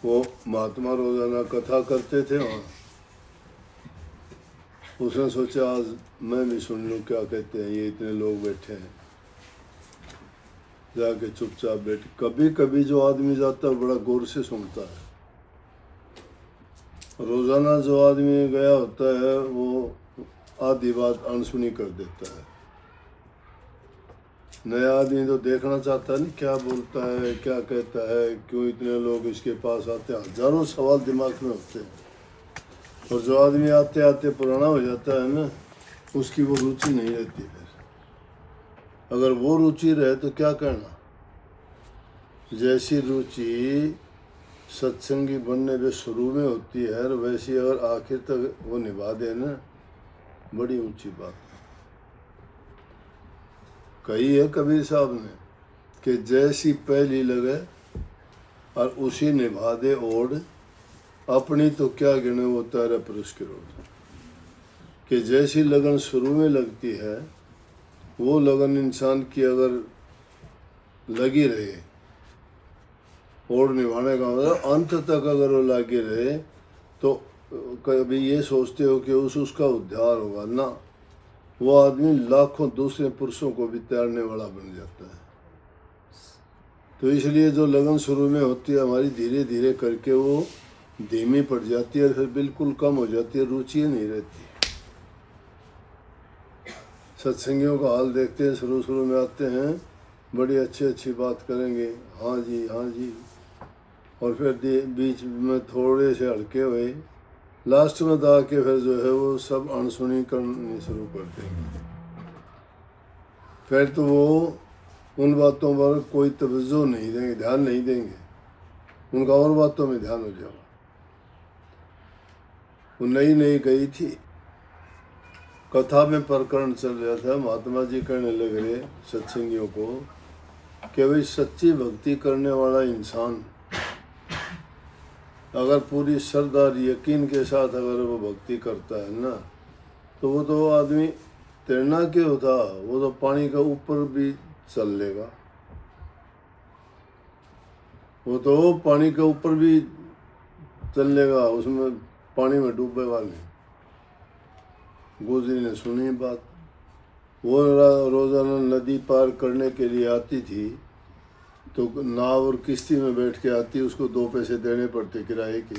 वो महात्मा रोजाना कथा करते थे वहाँ। उसने सोचा आज मैं भी सुन लूँ क्या कहते हैं, ये इतने लोग बैठे हैं। जाके चुपचाप बैठ, कभी कभी जो आदमी जाता है बड़ा गौर से सुनता है। रोजाना जो आदमी गया होता है वो आधी बात अनसुनी कर देता है। नया आदमी तो देखना चाहता है नहीं क्या बोलता है, क्या कहता है, क्यों इतने लोग इसके पास आते हैं, हजारों सवाल दिमाग में होते हैं। और जो आदमी आते आते पुराना हो जाता है ना, उसकी वो रुचि नहीं रहती फिर। अगर वो रुचि रहे तो क्या कहना। जैसी रुचि सत्संगी बनने में शुरू में होती है, और वैसी अगर आखिर तक वो निभा दे ना, बड़ी ऊंची बात। कही है कबीर साहब ने कि जैसी पहली लगे और उसी निभा दे ओढ़, अपनी तो क्या गिने वो तारा पुरस्कार ओढ़। कि जैसी लगन शुरू में लगती है, वो लगन इंसान की अगर लगी रहे, ओढ़ निभाने का मतलब अंत तक अगर वो लगी रहे, तो कभी ये सोचते हो कि उसका उद्धार होगा ना, वो आदमी लाखों दूसरे पुरुषों को भी तैरने वाला बन जाता है। तो इसलिए जो लगन शुरू में होती है हमारी, धीरे धीरे करके वो धीमी पड़ जाती है, फिर बिल्कुल कम हो जाती है, रुचि नहीं रहती। सत्संगियों का हाल देखते हैं, शुरू शुरू में आते हैं, बड़ी अच्छी बात करेंगे, हाँ जी हाँ जी, और फिर बीच में थोड़े से हल्के हुए, लास्ट में दा के फिर जो है वो सब अनसुनी करनी शुरू कर देंगे। फिर तो वो उन बातों पर कोई तवज्जो नहीं देंगे, ध्यान नहीं देंगे, उनका और बातों में ध्यान हो जाएगा। वो नई गई थी, कथा में प्रकरण चल रहा था, महात्मा जी कहने लग रहे सत्संगियों को कि भाई सच्ची भक्ति करने वाला इंसान अगर पूरी श्रद्धा और यकीन के साथ अगर वो भक्ति करता है ना, तो वो तो आदमी तैरना क्यों होता, वो तो पानी के ऊपर भी चल लेगा, वो तो पानी के ऊपर भी चल लेगा, उसमें पानी में डूबेगा नहीं। गुजरी ने सुनी बात। वो रोजाना नदी पार करने के लिए आती थी, तो नाव और किश्ती में बैठ के आती, उसको 2 पैसे देने पड़ते किराए के।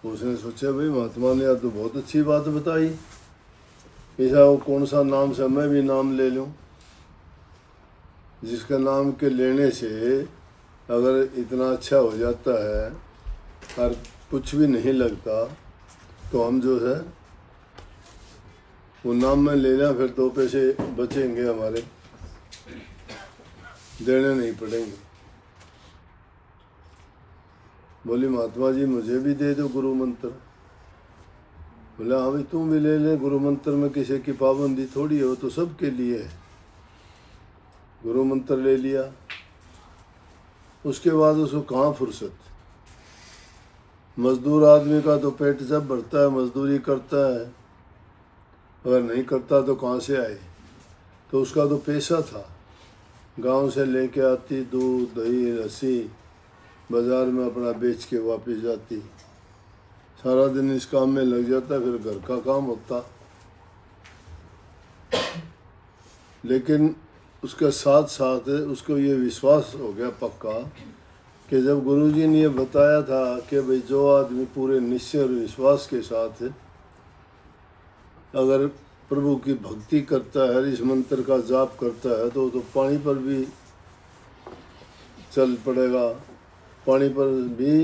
उसने सोचा भाई महात्मा ने आज तो बहुत अच्छी बात बताई, ऐसा वो कौन सा नाम से मैं भी नाम ले लूं, जिसका नाम के लेने से अगर इतना अच्छा हो जाता है और कुछ भी नहीं लगता, तो हम जो है वो नाम में ले लें, फिर 2 पैसे बचेंगे हमारे, देने नहीं पड़ेंगे। बोली महात्मा जी मुझे भी दे दो गुरु मंत्र। बोला हाँ भाई तुम भी ले ले, गुरु मंत्र में किसी की पाबंदी थोड़ी है, वो तो सबके लिए है। गुरु मंत्र ले लिया। उसके बाद उसको कहाँ फुर्सत, मजदूर आदमी का तो पेट जब भरता है मजदूरी करता है, अगर नहीं करता तो कहाँ से आए। तो उसका तो पेशा था, गांव से लेके आती दूध दही लस्सी, बाजार में अपना बेच के वापस जाती, सारा दिन इस काम में लग जाता, फिर घर का काम होता। लेकिन उसके साथ साथ उसको ये विश्वास हो गया पक्का कि जब गुरुजी ने ये बताया था कि भाई जो आदमी पूरे निश्चय और विश्वास के साथ अगर प्रभु की भक्ति करता है, इस मंत्र का जाप करता है, तो पानी पर भी चल पड़ेगा, पानी पर भी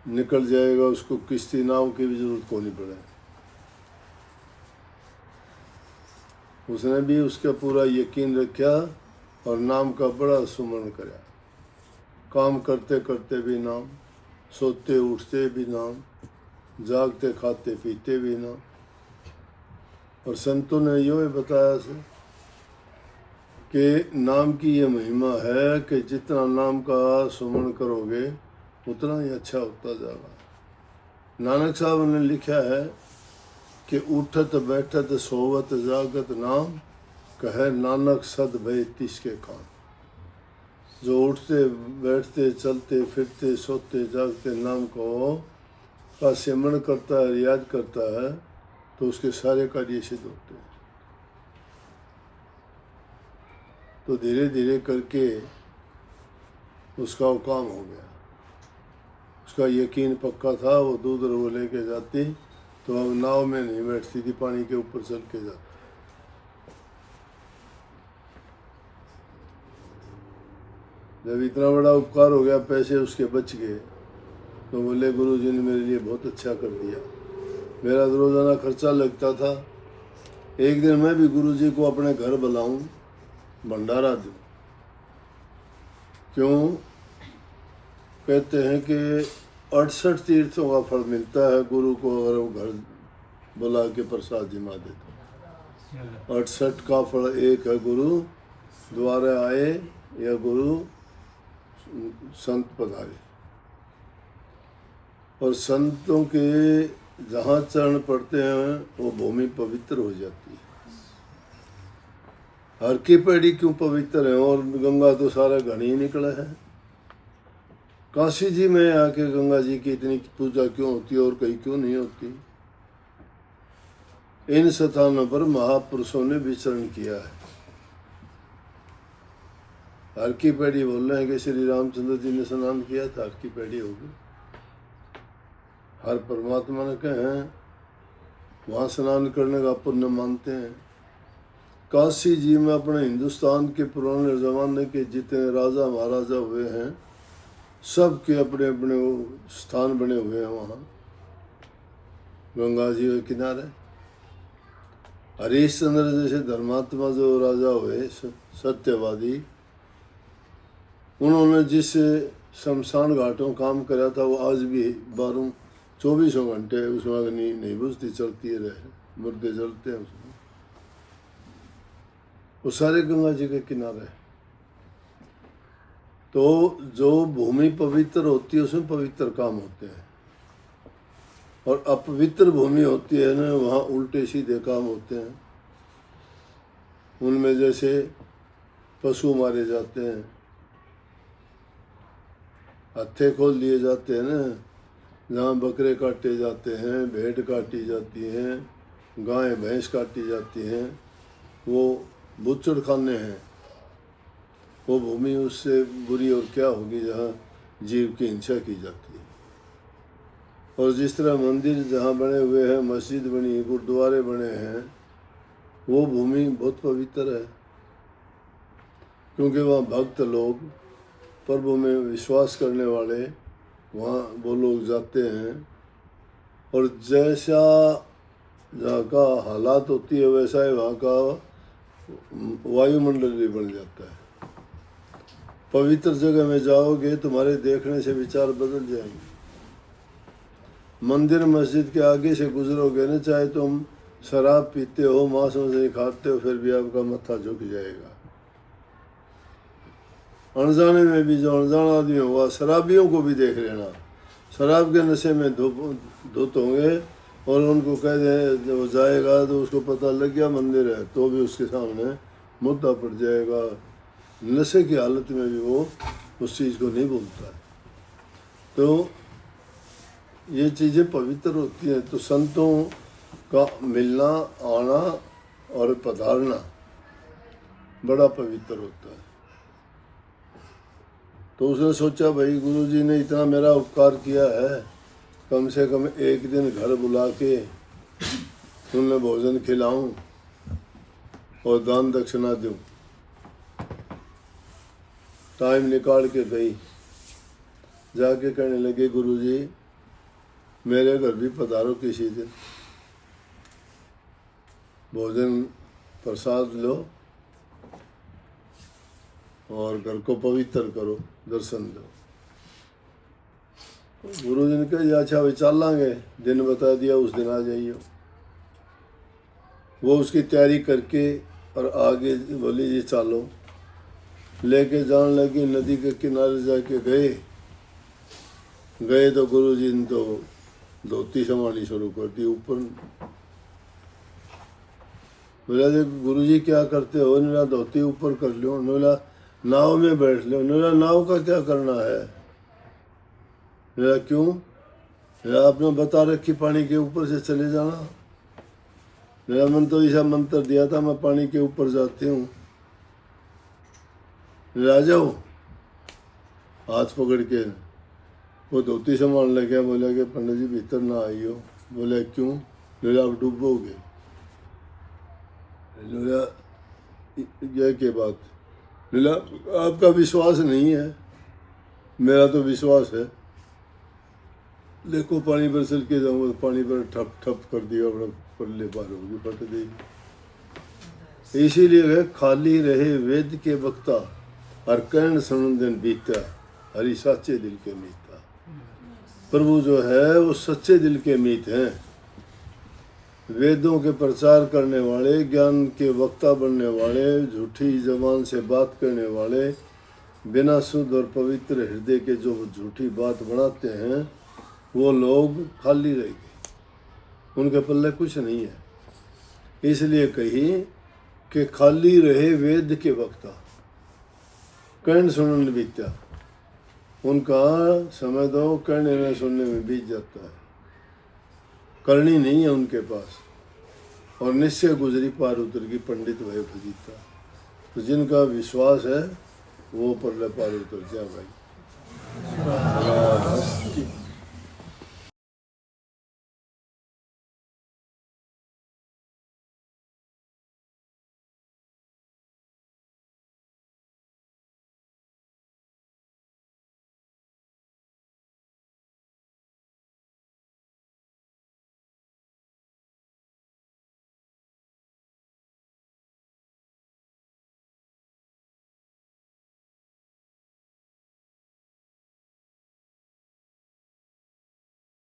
निकल जाएगा, उसको किश्ती नाव की भी जरूरत को नहीं पड़े। उसने भी उसका पूरा यकीन रखा और नाम का बड़ा सुमरण कराया। काम करते करते भी नाम, सोते उठते भी नाम, जागते खाते पीते भी नाम। और संतों ने यो बताया से कि नाम की ये महिमा है कि जितना नाम का सुमरण करोगे उतना ही अच्छा होता जाएगा। नानक साहब ने लिखा है कि उठत बैठत सोवत जागत नाम, कहे नानक सद भय तिसके काम। जो उठते बैठते चलते फिरते सोते जागते नाम को का सिमरण करता है, रियाज करता है, तो उसके सारे कार्य सिद्ध होते हैं। तो धीरे धीरे करके उसका वो काम हो गया। उसका यकीन पक्का था, वो दूध वो लेके जाती तो अब नाव में नहीं बैठती थी, पानी के ऊपर चल के जाती। जब इतना बड़ा उपकार हो गया, पैसे उसके बच गए, तो बोले गुरुजी ने मेरे लिए बहुत अच्छा कर दिया। मेरा तो रोज़ाना खर्चा लगता था, एक दिन मैं भी गुरुजी को अपने घर बुलाऊं, भंडारा दूं। क्यों? कहते हैं कि 68 तीर्थों का फल मिलता है गुरु को अगर वो घर बुला के प्रसाद जिमा दे तो। 68 का फल एक है गुरु द्वारा आए या गुरु संत पधारे। और संतों के जहाँ चरण पड़ते हैं वो भूमि पवित्र हो जाती है। हर की पेड़ी क्यों पवित्र है? और गंगा तो सारा घन ही निकला है। काशी जी में आके गंगा जी की इतनी पूजा क्यों होती है और कहीं क्यों नहीं होती? इन स्थानों पर महापुरुषों ने विचरण किया है। हर की पेड़ी बोल रहे हैं कि श्री रामचंद्र जी ने स्नान किया था, हर की पेड़ी होगी। हर परमात्मा ने कहे हैं वहाँ स्नान करने का पुण्य मानते हैं। काशी जी में अपने हिंदुस्तान के पुराने ज़माने के जितने राजा महाराजा हुए हैं, सब के अपने अपने वो स्थान बने हुए हैं वहाँ गंगा जी के किनारे। हरिश्चंद्र जैसे धर्मात्मा जो राजा हुए, सत्यवादी, उन्होंने जिस शमशान घाटों काम करा था वो आज भी 24 घंटे उसमें अग्नि नहीं बुझती, चलती रहे, मुर्दे जलते हैं उसमें। वो सारे गंगा जी के किनारे। तो जो भूमि पवित्र होती है उसमें पवित्र काम होते हैं, और अपवित्र भूमि होती है ना, वहाँ उल्टे सीधे काम होते हैं। उनमें जैसे पशु मारे जाते हैं, हत्थे खोल दिए जाते हैं ना, जहाँ बकरे काटे जाते हैं, भेड़ काटी जाती हैं, गाय भैंस काटी जाती हैं, वो बुच्चड़ खाने हैं। वो भूमि उससे बुरी और क्या होगी जहाँ जीव की हिंसा की जाती है। और जिस तरह मंदिर जहाँ बने हुए हैं, मस्जिद बनी, गुरुद्वारे बने हैं, वो भूमि बहुत पवित्र है, क्योंकि वहाँ भक्त लोग, प्रभु में विश्वास करने वाले, वहाँ वो लोग जाते हैं। और जैसा जहाँ का हालात होती है वैसा ही वहाँ का वायुमंडल भी बन जाता है। पवित्र जगह में जाओगे, तुम्हारे देखने से विचार बदल जाएंगे। मंदिर मस्जिद के आगे से गुजरोगे ना, चाहे तुम शराब पीते हो, मांस मछली खाते हो, फिर भी आपका मत्था झुक जाएगा। अनजाने में भी जो अनजान आदमी होगा, शराबियों को भी देख लेना, शराब के नशे में धुत होंगे, और उनको कह दे जब वो जाएगा तो उसको पता लग गया मंदिर है, तो भी उसके सामने मुद्दा पड़ जाएगा। नशे की हालत में भी वो उस चीज़ को नहीं बोलता है। तो ये चीज़ें पवित्र होती हैं। तो संतों का मिलना, आना और पधारना बड़ा पवित्र होता है। तो उसने सोचा भाई गुरुजी ने इतना मेरा उपकार किया है, कम से कम एक दिन घर बुला के उन्हें भोजन खिलाऊं और दान दक्षिणा दूं। टाइम निकाल के गई, जाके कहने लगे गुरुजी मेरे घर भी पधारो किसी दिन, भोजन प्रसाद लो और घर को पवित्र करो, दर्शन दो। गुरु जी ने कहा अच्छा भाई चल लांगे, दिन बता दिया, उस दिन आ जाइए। वो उसकी तैयारी करके और आगे बोली जी चलो, लेके जाने लगी। नदी के किनारे जाके गए तो गुरु जी ने तो धोती संभालनी शुरू कर दी ऊपर। बोला जी गुरु जी क्या करते हो? बोला धोती ऊपर कर लो। बोला नाव में बैठ लो। मेरा नाव का क्या करना है? मेरा क्यों? मेरा आपने बता रखी पानी के ऊपर से चले जाना। मेरा मन तो ऐसा मंत्र दिया था मैं पानी के ऊपर जाती हूँ। मेरा आ जाओ। हाथ पकड़ के वो धोती संभाल लग गया। बोला कि पंडित जी भीतर ना आइयो। बोला क्यों? मेरा आप डूबोगे। मेरा यह के बात। मेरा आपका विश्वास नहीं है, मेरा तो विश्वास है। देखो पानी पर चल के जाऊँगा तो पानी पर ठप ठप कर दिया, अपना पल्ले पार होगी, फट देगी। इसीलिए वह खाली रहे वेद के वक्ता, और कहन सुन दिन बीता, हरि सच्चे दिल के मीता। प्रभु जो है वो सच्चे दिल के मीत हैं। वेदों के प्रचार करने वाले, ज्ञान के वक्ता बनने वाले, झूठी जबान से बात करने वाले, बिना शुद्ध और पवित्र हृदय के जो झूठी बात बनाते हैं, वो लोग खाली रहेंगे, उनके पल्ले कुछ नहीं है। इसलिए कही कि खाली रहे वेद के वक्ता, कहन सुनन बीत्या। उनका समय दो, कहने में सुनने में बीत जाता है, करनी नहीं है उनके पास। और निश्चय गुजरी पार उतर की पंडित वह भजीता। तो जिनका विश्वास है वो परले पार उतर जा भाई।